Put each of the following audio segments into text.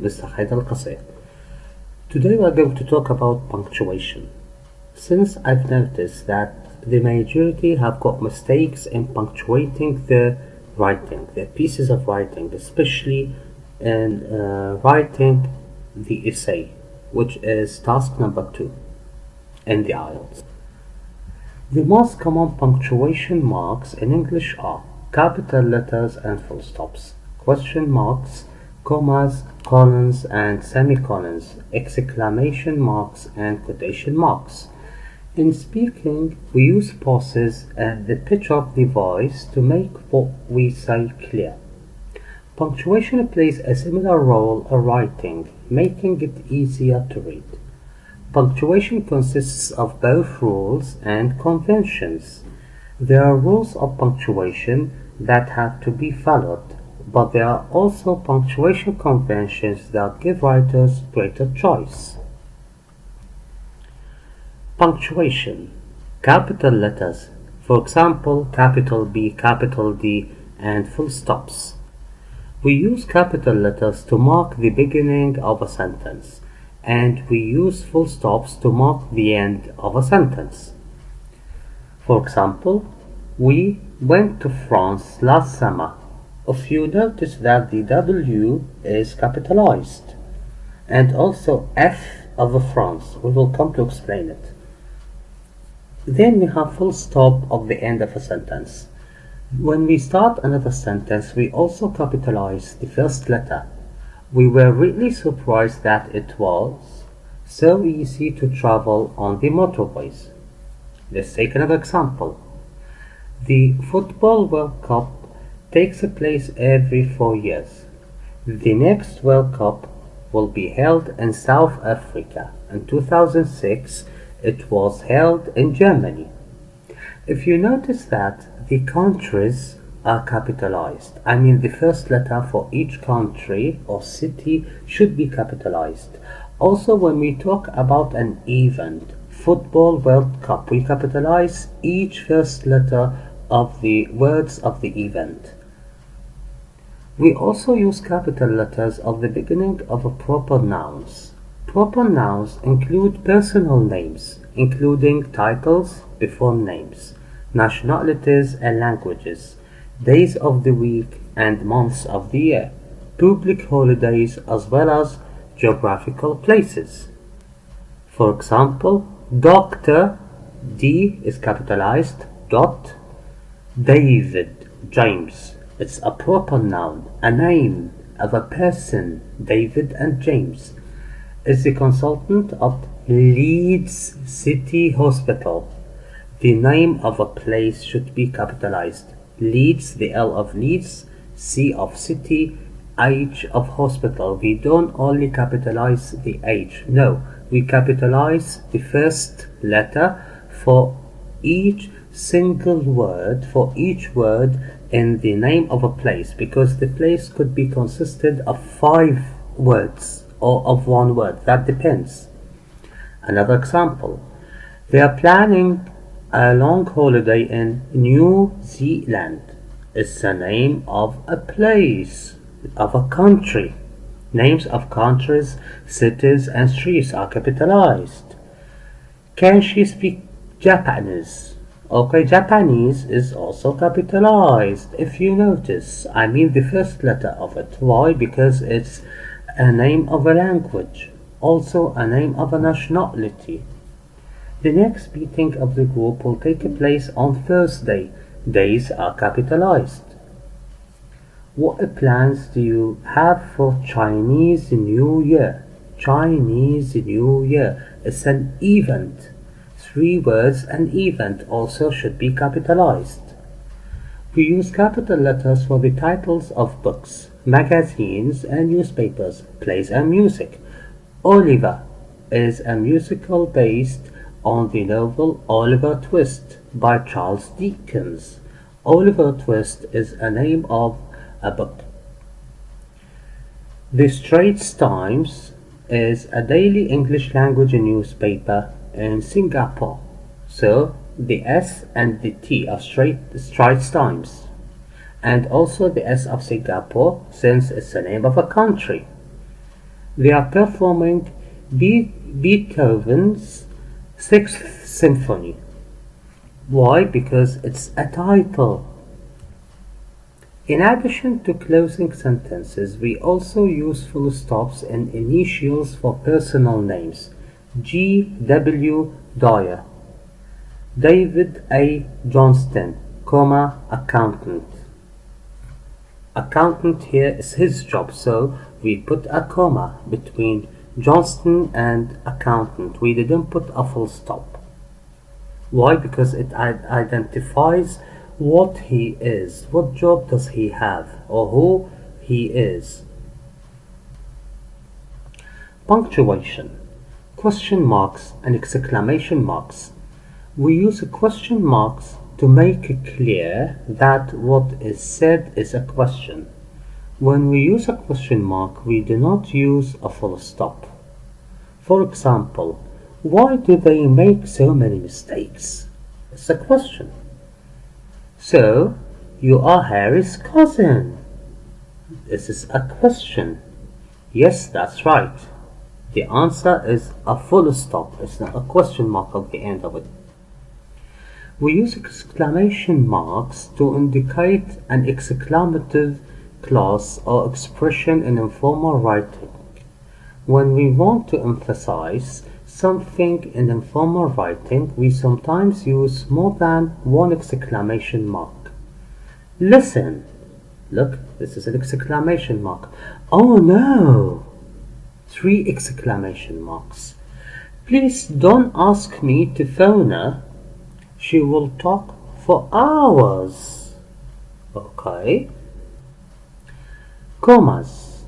Mr. Haidar ALcasseer. Today we are going to talk about punctuation. Since I've noticed that the majority have got mistakes in punctuating their writing, their pieces of writing, especially in writing the essay, which is task number 2 in the IELTS. The most common punctuation marks in English are capital letters and full stops, question marks, commas, colons and semicolons, exclamation marks and quotation marks. In speaking, we use pauses and the pitch of the voice to make what we say clear. Punctuation plays a similar role in writing, making it easier to read. Punctuation consists of both rules and conventions. There are rules of punctuation that have to be followed, but there are also punctuation conventions that give writers greater choice. Punctuation. Capital letters, for example, capital B, capital D, and full stops. We use capital letters to mark the beginning of a sentence, and we use full stops to mark the end of a sentence. For example, we went to France last summer. If you notice that the W is capitalized, and also F of France, we will come to explain it. Then we have full stop of the end of a sentence. When we start another sentence, we also capitalize the first letter. We were really surprised that it was so easy to travel on the motorways. Let's take another example. The Football World Cup takes place every 4 years. The next World Cup will be held in South Africa. In 2006, it was held in Germany. If you notice that the countries are capitalized, I mean the first letter for each country or city should be capitalized. Also, when we talk about an event, Football World Cup, we capitalize each first letter of the words of the event. We also use capital letters at the beginning of proper nouns. Proper nouns include personal names, including titles before names, nationalities and languages, days of the week and months of the year, public holidays as well as geographical places. For example, Dr. D is capitalized, dot, David, James. It's a proper noun, a name of a person, David and James. Is the consultant of Leeds City Hospital. The name of a place should be capitalized. Leeds, the L of Leeds, C of city, H of hospital. We don't only capitalize the H. No, we capitalize the first letter for each single word, for each word in the name of a place, because the place could be consisted of 5 words or of 1 word. That depends. Another example. They are planning a long holiday in New Zealand. It's the name of a place, of a country. Names of countries, cities and streets are capitalized. Can she speak Japanese? Okay, Japanese is also capitalized. If you notice, I mean the first letter of it. Why? Because it's a name of a language, also a name of a nationality. The next meeting of the group will take place on Thursday. Days are capitalized. What plans do you have for Chinese New Year? Chinese New Year is an event. 3 words, an event, also should be capitalized. We use capital letters for the titles of books, magazines and newspapers, plays and music. Oliver is a musical based on the novel Oliver Twist by Charles Dickens. Oliver Twist is a name of a book. The Straits Times is a daily English language newspaper in Singapore. So the S and the T are Straits Times, and also the S of Singapore since it's the name of a country. They are performing Beethoven's Sixth Symphony. Why? Because it's a title. In addition to closing sentences, we also use full stops and initials for personal names. G.W. Dyer, David A. Johnston, comma, accountant. Accountant here is his job, so we put a comma between Johnston and accountant. We didn't put a full stop. Why? Because it identifies what he is, what job does he have, or who he is. Punctuation, question marks and exclamation marks. We use question marks to make it clear that what is said is a question. When we use a question mark, we do not use a full stop. For example, why do they make so many mistakes? It's a question. So, you are Harry's cousin. This is a question. Yes, that's right. The answer is a full stop. It's not a question mark at the end of it. We use exclamation marks to indicate an exclamative clause or expression in informal writing. When we want to emphasize something in informal writing, we sometimes use more than one exclamation mark. Listen. Look, this is an exclamation mark. Oh no! 3 exclamation marks. Please don't ask me to phone her. She will talk for hours. Okay. Commas.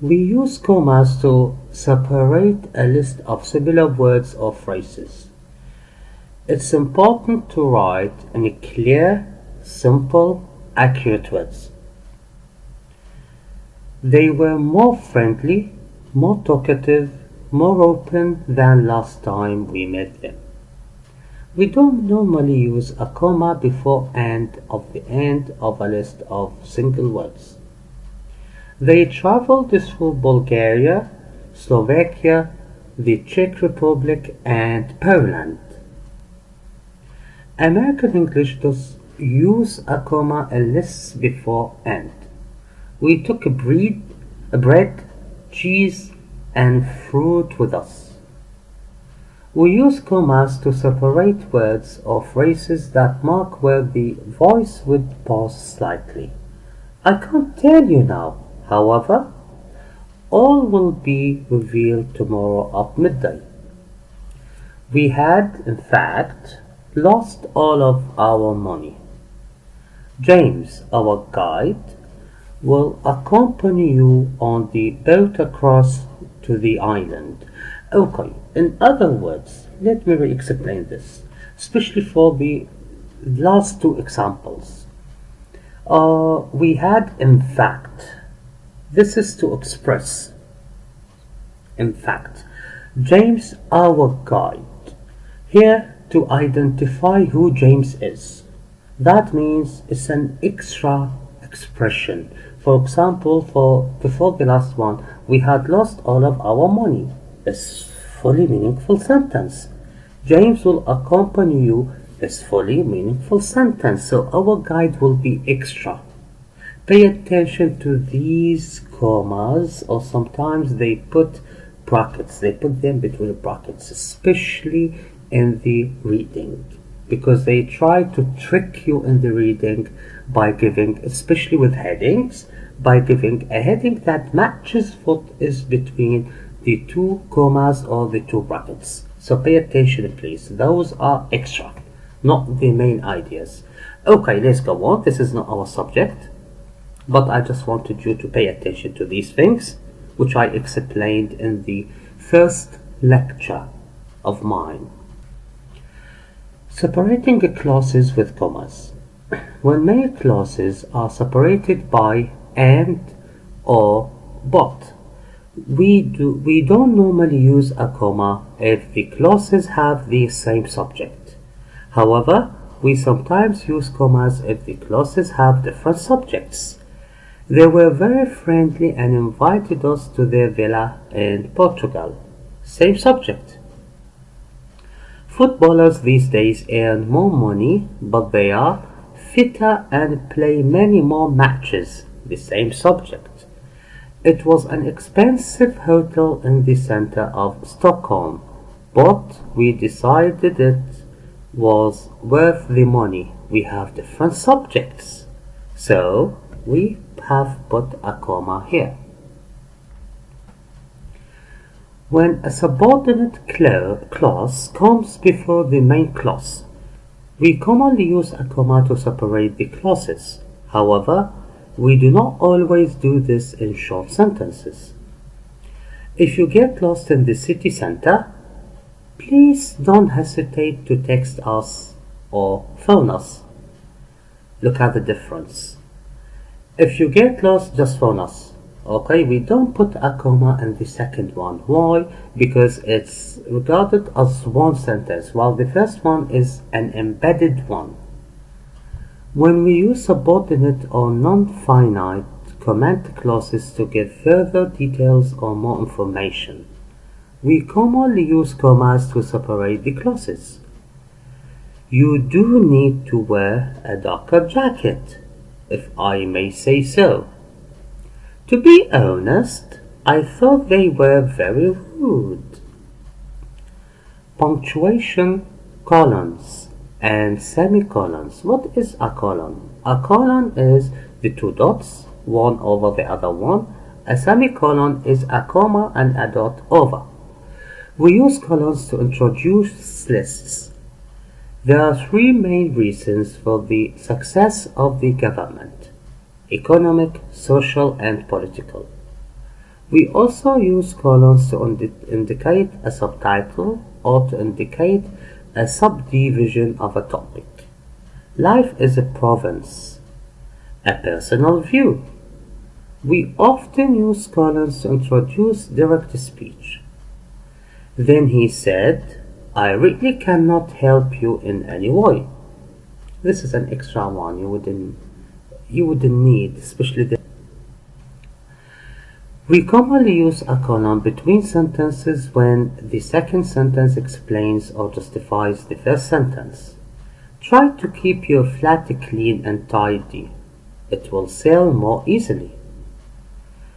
We use commas to separate a list of similar words or phrases. It's important to write in clear, simple, accurate words. They were more friendly, more talkative, more open than last time we met them. We don't normally use a comma before and of the end of a list of single words. They traveled through Bulgaria, Slovakia, the Czech Republic, and Poland. American English does use a comma and lists before and. We took bread, cheese, and fruit with us. We use commas to separate words or phrases that mark where the voice would pause slightly. I can't tell you now, however. All will be revealed tomorrow at midday. We had, in fact, lost all of our money. James, our guide, will accompany you on the boat across to the island. Okay, in other words, let me re-explain this, especially for the last 2 examples. We had in fact. This is to express. In fact, James, our guide, here to identify who James is. That means it's an extra expression. For example, before the last one, we had lost all of our money. It's fully meaningful sentence. James will accompany you is fully meaningful sentence. So our guide will be extra. Pay attention to these commas, or sometimes they put brackets. They put them between brackets, especially in the reading, because they try to trick you in the reading by giving, especially with headings, by giving a heading that matches what is between the 2 commas or the 2 brackets. So pay attention, please. Those are extra, not the main ideas. Okay, let's go on. This is not our subject, but I just wanted you to pay attention to these things, which I explained in the first lecture of mine. Separating clauses with commas. When many clauses are separated by and or but, we don't normally use a comma if the clauses have the same subject. However, we sometimes use commas if the clauses have different subjects. They were very friendly and invited us to their villa in Portugal. Same subject. Footballers these days earn more money, but they are fitter and play many more matches. The same subject. It was an expensive hotel in the center of Stockholm, but we decided it was worth the money. We have different subjects, so we have put a comma here. When a subordinate clause comes before the main clause, we commonly use a comma to separate the clauses. However, we do not always do this in short sentences. If you get lost in the city center, please don't hesitate to text us or phone us. Look at the difference. If you get lost, just phone us. Okay, we don't put a comma in the second one. Why? Because it's regarded as one sentence, while the first one is an embedded one. When we use subordinate or non-finite comment clauses to give further details or more information, we commonly use commas to separate the clauses. You do need to wear a darker jacket, if I may say so. To be honest, I thought they were very rude. Punctuation, colons, and semicolons. What is a colon? A colon is the two dots, one over the other one. A semicolon is a comma and a dot over. We use colons to introduce lists. There are three main reasons for the success of the government: economic, social, and political. We also use colons to indicate a subtitle or to indicate a subdivision of a topic. Life is a province, a personal view. We often use colons to introduce direct speech. Then he said, I really cannot help you in any way. This is an extra one you wouldn't need, especially the. We commonly use a colon between sentences when the second sentence explains or justifies the first sentence. Try to keep your flat clean and tidy. It will sell more easily.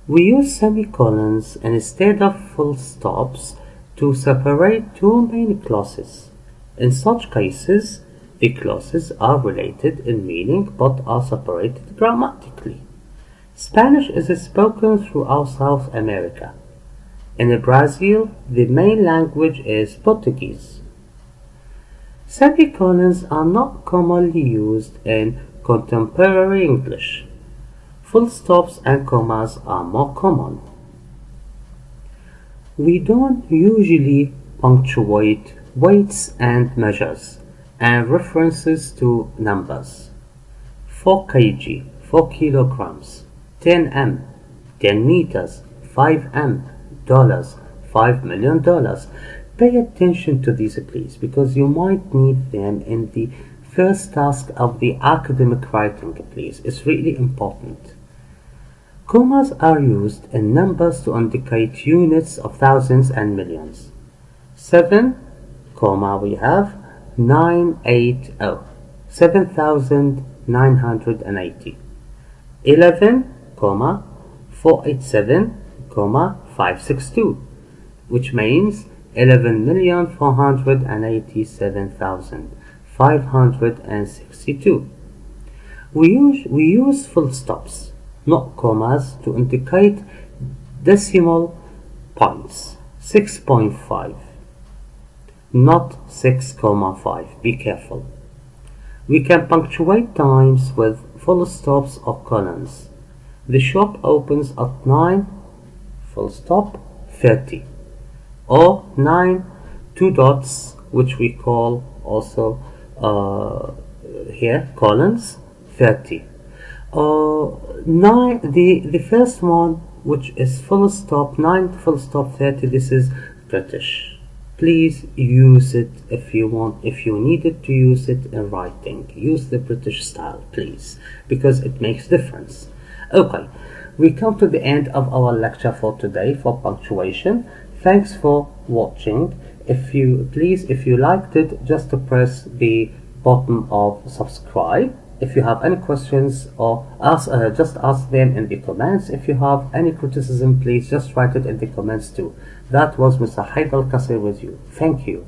We use semicolons instead of full stops to separate two main clauses. In such cases, the clauses are related in meaning but are separated grammatically. Spanish is spoken throughout South America. In Brazil, the main language is Portuguese. Semicolons are not commonly used in contemporary English. Full stops and commas are more common. We don't usually punctuate weights and measures and references to numbers. 4 kg, 4 kilograms, 10 m, 10 meters, 5 m, dollars, $5 million. Pay attention to these please, because you might need them in the first task of the academic writing please. It's really important. Commas are used in numbers to indicate units of thousands and millions. 7, comma we have 980, 7,980. 11, comma 487, comma 562, which means 11,487,562. We use full stops, not commas, to indicate decimal points. 6.5, not 6,5. Be careful. We can punctuate times with full stops or colons. The shop opens at 9, full stop, 30. Or 9, 2 dots, which we call also here colons, 30. 9, the first one, which is full stop, 9 full stop 30, this is British. Please use it if you want, if you needed to use it in writing. Use the British style, please, because it makes difference. Okay, we come to the end of our lecture for today for punctuation. Thanks for watching. If you liked it, just to press the button of subscribe. If you have any questions or just ask them in the comments. If you have any criticism, please just write it in the comments too. That was Mr. Haidar ALcasseer with you. Thank you.